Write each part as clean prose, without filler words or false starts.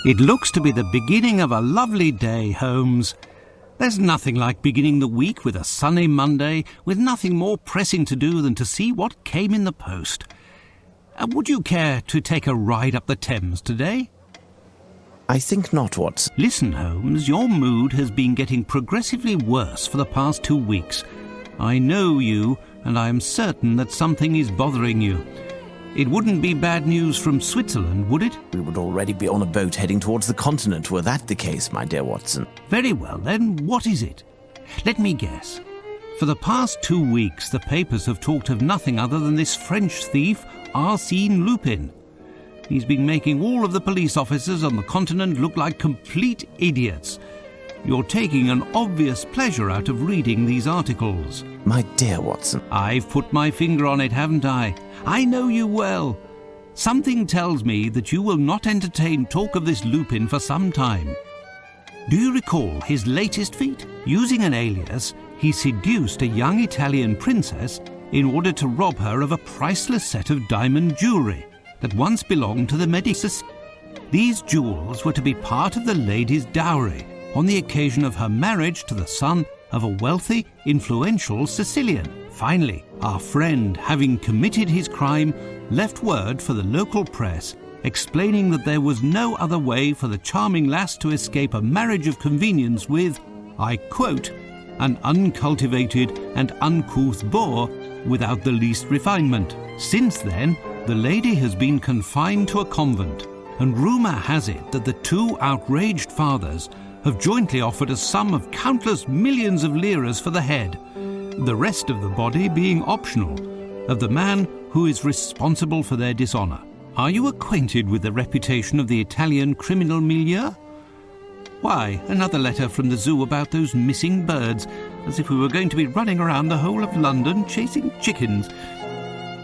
It looks to be the beginning of a lovely day, Holmes. There's nothing like beginning the week with a sunny Monday, with nothing more pressing to do than to see what came in the post. Would you care to take a ride up the Thames today? I think not, Watson. Listen, Holmes, your mood has been getting progressively worse for the past 2 weeks. I know you, and I am certain that something is bothering you. It wouldn't be bad news from Switzerland, would it? We would already be on a boat heading towards the continent were that the case, my dear Watson. Very well, then, what is it? Let me guess. For the past 2 weeks, the papers have talked of nothing other than this French thief, Arsène Lupin. He's been making all of the police officers on the continent look like complete idiots. You're taking an obvious pleasure out of reading these articles. My dear Watson. I've put my finger on it, haven't I? I know you well. Something tells me that you will not entertain talk of this Lupin for some time. Do you recall his latest feat? Using an alias, he seduced a young Italian princess in order to rob her of a priceless set of diamond jewellery that once belonged to the Medici. These jewels were to be part of the lady's dowry on the occasion of her marriage to the son of a wealthy, influential Sicilian. Finally, our friend, having committed his crime, left word for the local press explaining that there was no other way for the charming lass to escape a marriage of convenience with, I quote, an uncultivated and uncouth boor without the least refinement. Since then, the lady has been confined to a convent, and rumour has it that the two outraged fathers have jointly offered a sum of countless millions of liras for the head, the rest of the body being optional, of the man who is responsible for their dishonour. Are you acquainted with the reputation of the Italian criminal milieu? Why, another letter from the zoo about those missing birds, as if we were going to be running around the whole of London chasing chickens.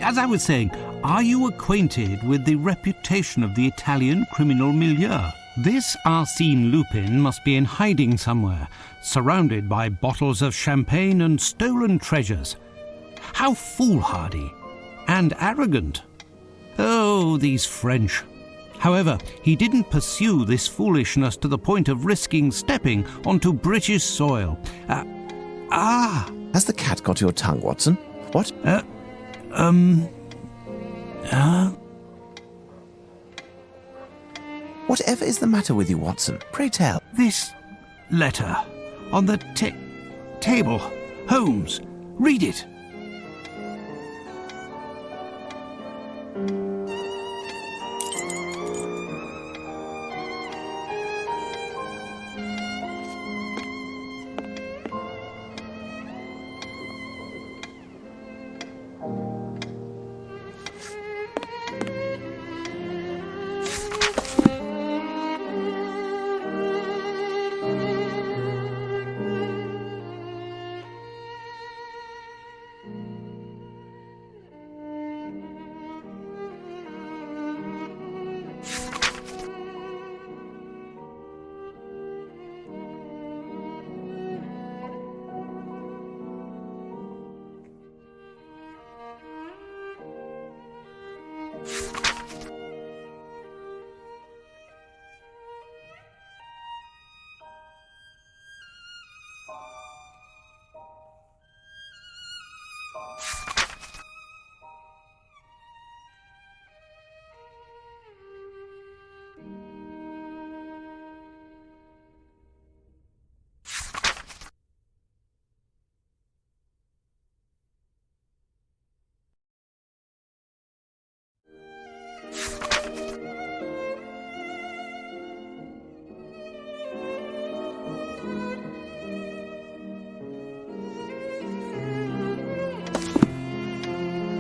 As I was saying, are you acquainted with the reputation of the Italian criminal milieu? This Arsène Lupin must be in hiding somewhere, surrounded by bottles of champagne and stolen treasures. How foolhardy and arrogant. Oh, these French. However, he didn't pursue this foolishness to the point of risking stepping onto British soil. Has the cat got your tongue, Watson? What? Whatever is the matter with you, Watson? Pray tell. This letter on the table. Holmes, read it.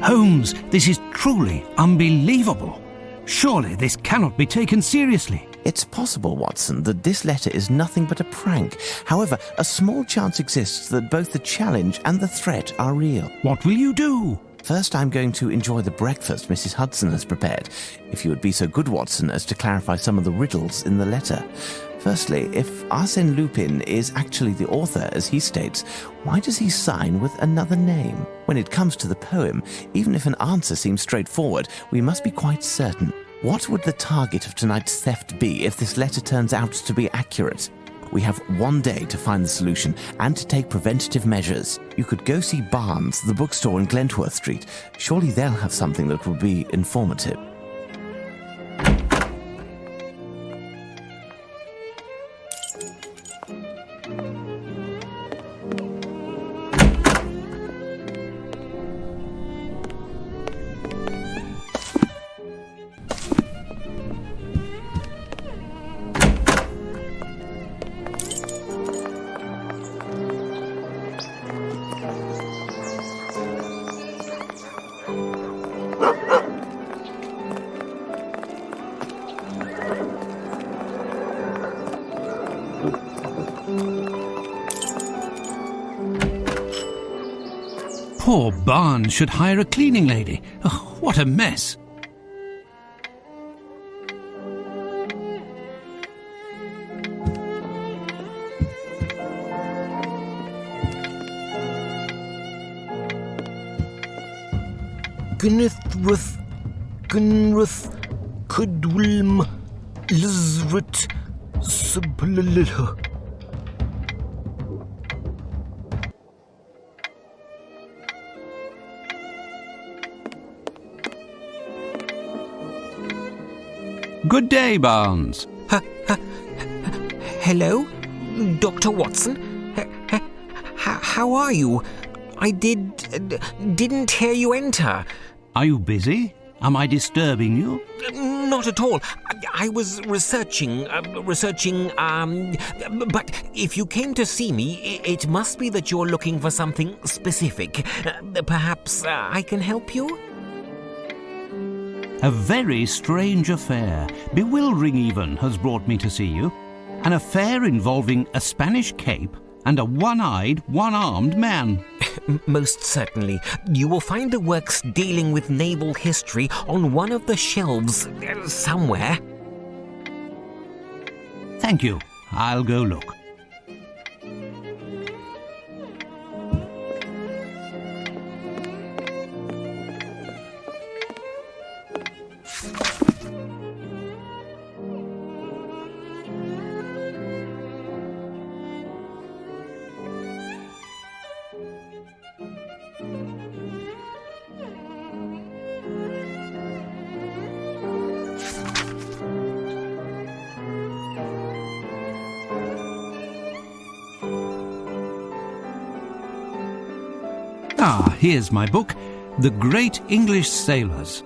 Holmes, this is truly unbelievable. Surely this cannot be taken seriously. It's possible, Watson, that this letter is nothing but a prank. However, a small chance exists that both the challenge and the threat are real. What will you do? First, I'm going to enjoy the breakfast Mrs. Hudson has prepared. If you would be so good, Watson, as to clarify some of the riddles in the letter. Firstly, if Arsène Lupin is actually the author, as he states, why does he sign with another name? When it comes to the poem, even if an answer seems straightforward, we must be quite certain. What would the target of tonight's theft be if this letter turns out to be accurate? We have one day to find the solution and to take preventative measures. You could go see Barnes, the bookstore in Glentworth Street. Surely they'll have something that will be informative. Poor Barnes should hire a cleaning lady. Oh, what a mess. Gnithruth, Cudwilm, Lizrit, Sublilha. Good day, Barnes. Hello, Dr. Watson. How are you? I didn't hear you enter. Are you busy? Am I disturbing you? Not at all. I was researching, but if you came to see me, it must be that you're looking for something specific. Perhaps I can help you? A very strange affair, bewildering even, has brought me to see you. An affair involving a Spanish cape and a one-eyed, one-armed man. Most certainly. You will find the works dealing with naval history on one of the shelves somewhere. Thank you. I'll go look. Ah, here's my book, The Great English Sailors.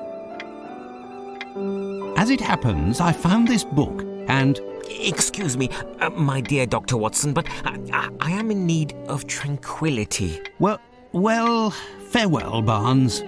As it happens, I found this book and... Excuse me, my dear Dr. Watson, but I am in need of tranquility. Well, farewell, Barnes.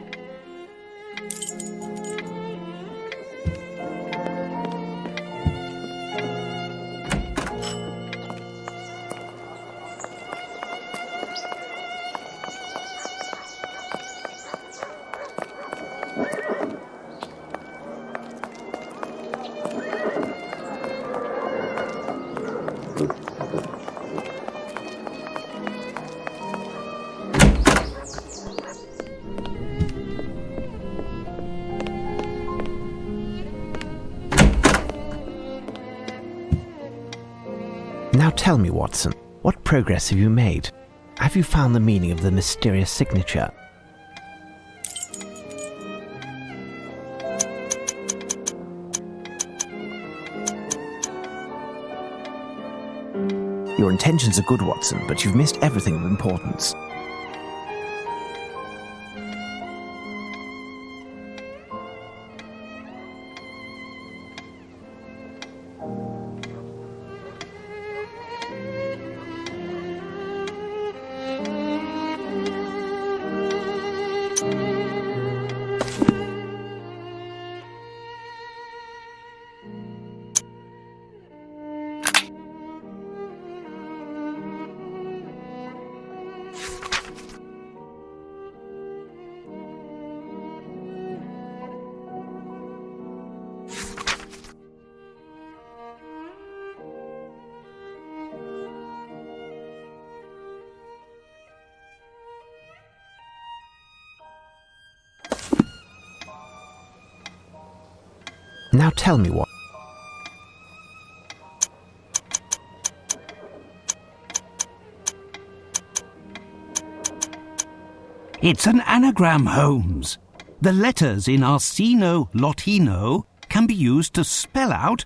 Now tell me, Watson, what progress have you made? Have you found the meaning of the mysterious signature? Your intentions are good, Watson, but you've missed everything of importance. Now tell me what. It's an anagram, Holmes. The letters in Arsino Lotino can be used to spell out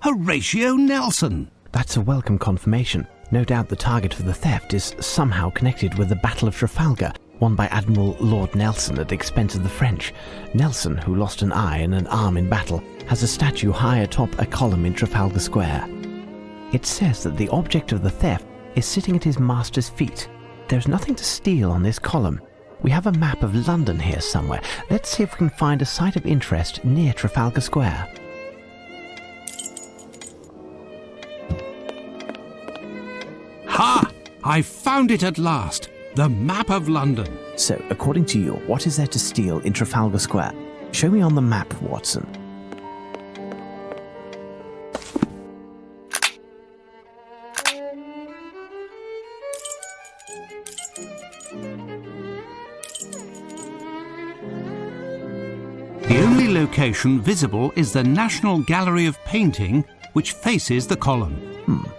Horatio Nelson. That's a welcome confirmation. No doubt the target for the theft is somehow connected with the Battle of Trafalgar, won by Admiral Lord Nelson at the expense of the French. Nelson, who lost an eye and an arm in battle, has a statue high atop a column in Trafalgar Square. It says that the object of the theft is sitting at his master's feet. There's nothing to steal on this column. We have a map of London here somewhere. Let's see if we can find a site of interest near Trafalgar Square. Ha! I found it at last. The map of London. So, according to you, what is there to steal in Trafalgar Square? Show me on the map, Watson. The only location visible is the National Gallery of Painting, which faces the column.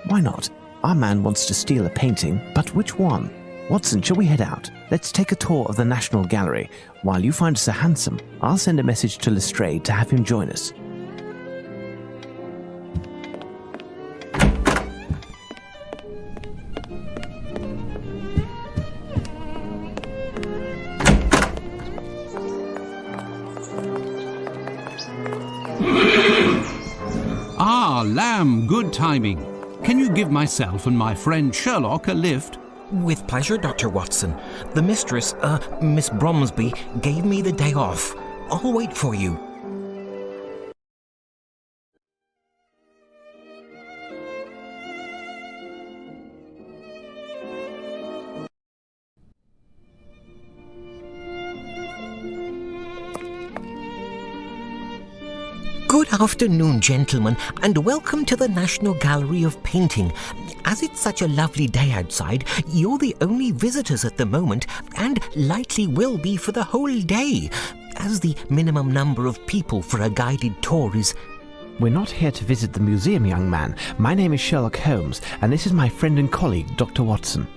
Why not? Our man wants to steal a painting, but which one? Watson, shall we head out? Let's take a tour of the National Gallery. While you find us a hansom, I'll send a message to Lestrade to have him join us. Ah, Lamb, good timing. Can you give myself and my friend Sherlock a lift? With pleasure, Dr. Watson. The mistress, Miss Bromsby, gave me the day off. I'll wait for you. Good afternoon, gentlemen, and welcome to the National Gallery of Painting. As it's such a lovely day outside, you're the only visitors at the moment, and likely will be for the whole day, as the minimum number of people for a guided tour is... We're not here to visit the museum, young man. My name is Sherlock Holmes, and this is my friend and colleague, Dr. Watson.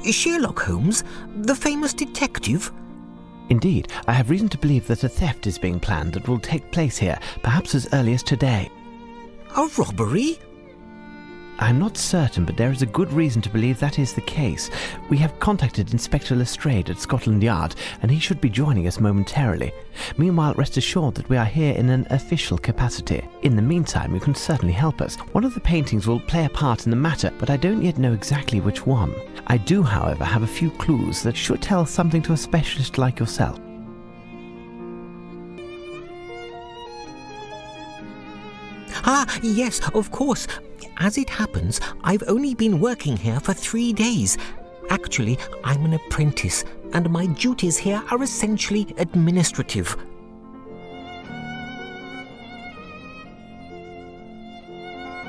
Sherlock Holmes, the famous detective? Indeed, I have reason to believe that a theft is being planned that will take place here, perhaps as early as today. A robbery? I'm not certain, but there is a good reason to believe that is the case. We have contacted Inspector Lestrade at Scotland Yard, and he should be joining us momentarily. Meanwhile, rest assured that we are here in an official capacity. In the meantime, you can certainly help us. One of the paintings will play a part in the matter, but I don't yet know exactly which one. I do, however, have a few clues that should tell something to a specialist like yourself. Ah, yes, of course. As it happens, I've only been working here for 3 days. Actually, I'm an apprentice, and my duties here are essentially administrative.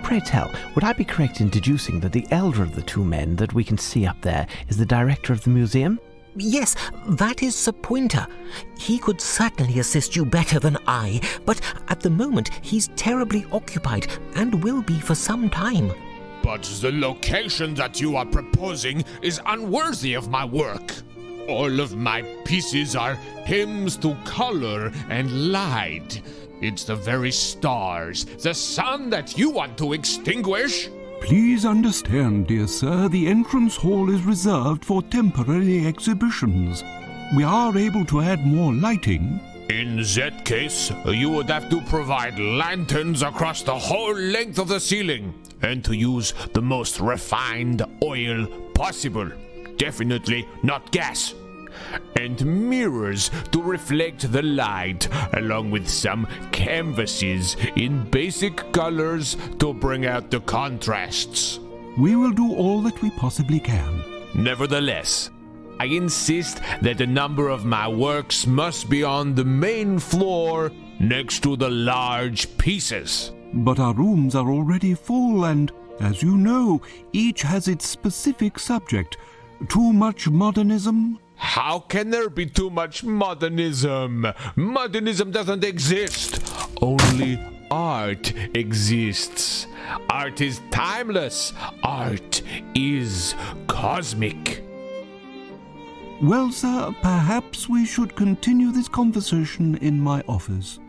Pray tell, would I be correct in deducing that the elder of the two men that we can see up there is the director of the museum? Yes, that is Sir Pointer. He could certainly assist you better than I, but at the moment he's terribly occupied and will be for some time. But the location that you are proposing is unworthy of my work. All of my pieces are hymns to color and light. It's the very stars, the sun that you want to extinguish. Please understand, dear sir, the entrance hall is reserved for temporary exhibitions. We are able to add more lighting. In that case, you would have to provide lanterns across the whole length of the ceiling, and to use the most refined oil possible. Definitely not gas. And mirrors to reflect the light, along with some canvases in basic colors to bring out the contrasts. We will do all that we possibly can. Nevertheless, I insist that a number of my works must be on the main floor next to the large pieces. But our rooms are already full and, as you know, each has its specific subject. Too much modernism? How can there be too much modernism? Modernism doesn't exist. Only art exists. Art is timeless. Art is cosmic. Well, sir, perhaps we should continue this conversation in my office.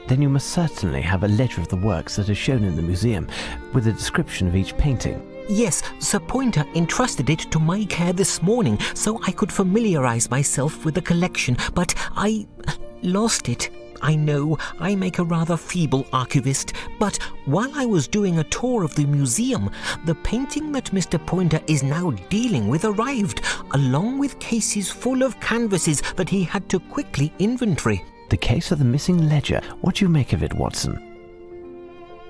Then you must certainly have a ledger of the works that are shown in the museum, with a description of each painting. Yes, Sir Pointer entrusted it to my care this morning so I could familiarize myself with the collection, but I lost it. I know I make a rather feeble archivist, but while I was doing a tour of the museum, the painting that Mr. Pointer is now dealing with arrived, along with cases full of canvases that he had to quickly inventory. The case of the missing ledger. What do you make of it, Watson?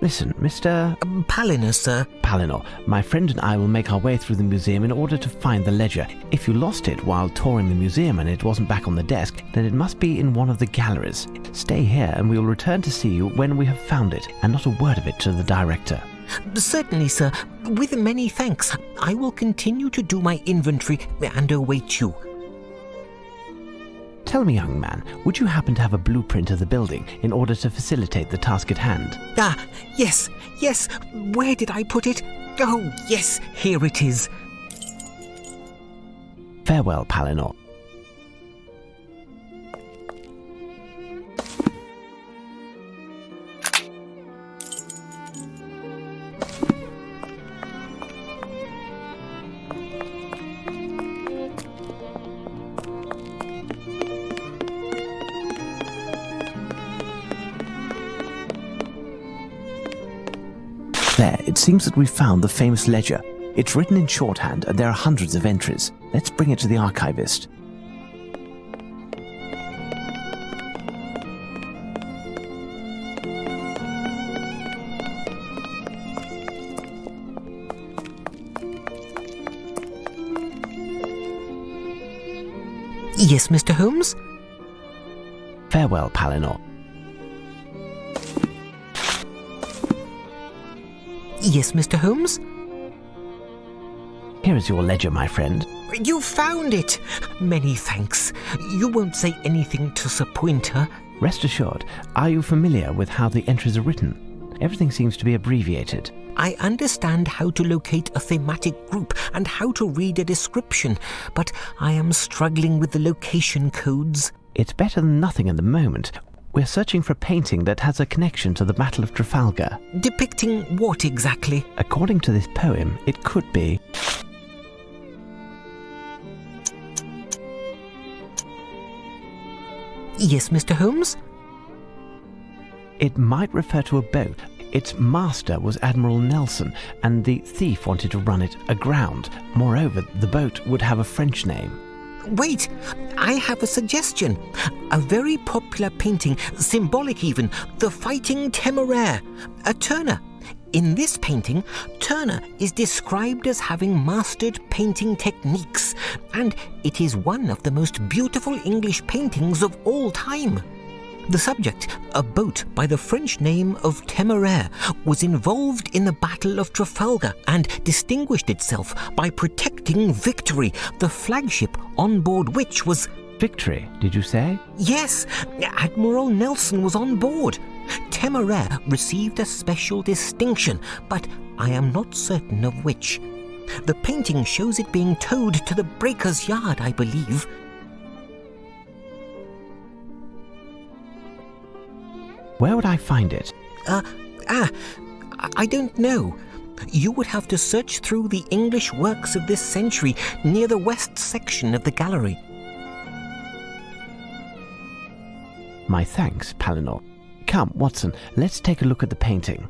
Listen, Mr. Palinor, sir. Palinor, my friend and I will make our way through the museum in order to find the ledger. If you lost it while touring the museum and it wasn't back on the desk, then it must be in one of the galleries. Stay here and we will return to see you when we have found it, and not a word of it to the director. Certainly, sir. With many thanks. I will continue to do my inventory and await you. Tell me, young man, would you happen to have a blueprint of the building in order to facilitate the task at hand? Yes. Where did I put it? Oh, yes, here it is. Farewell, Palinor. There, it seems that we've found the famous ledger. It's written in shorthand and there are hundreds of entries. Let's bring it to the archivist. Yes, Mr. Holmes? Farewell, Palinor. Yes, Mr. Holmes? Here is your ledger, my friend. You found it! Many thanks. You won't say anything to Sir Pointer? Rest assured. Are you familiar with how the entries are written? Everything seems to be abbreviated. I understand how to locate a thematic group and how to read a description, but I am struggling with the location codes. It's better than nothing at the moment. We're searching for a painting that has a connection to the Battle of Trafalgar. Depicting what exactly? According to this poem, it could be... Yes, Mr. Holmes? It might refer to a boat. Its master was Admiral Nelson, and the thief wanted to run it aground. Moreover, the boat would have a French name. Wait, I have a suggestion. A very popular painting, symbolic even, the Fighting Temeraire, a Turner. In this painting, Turner is described as having mastered painting techniques, and it is one of the most beautiful English paintings of all time. The subject, a boat by the French name of Temeraire, was involved in the Battle of Trafalgar and distinguished itself by protecting Victory, the flagship on board which was... Victory, did you say? Yes, Admiral Nelson was on board. Temeraire received a special distinction, but I am not certain of which. The painting shows it being towed to the breaker's yard, I believe. Where would I find it? I don't know. You would have to search through the English works of this century near the west section of the gallery. My thanks, Palinor. Come, Watson, let's take a look at the painting.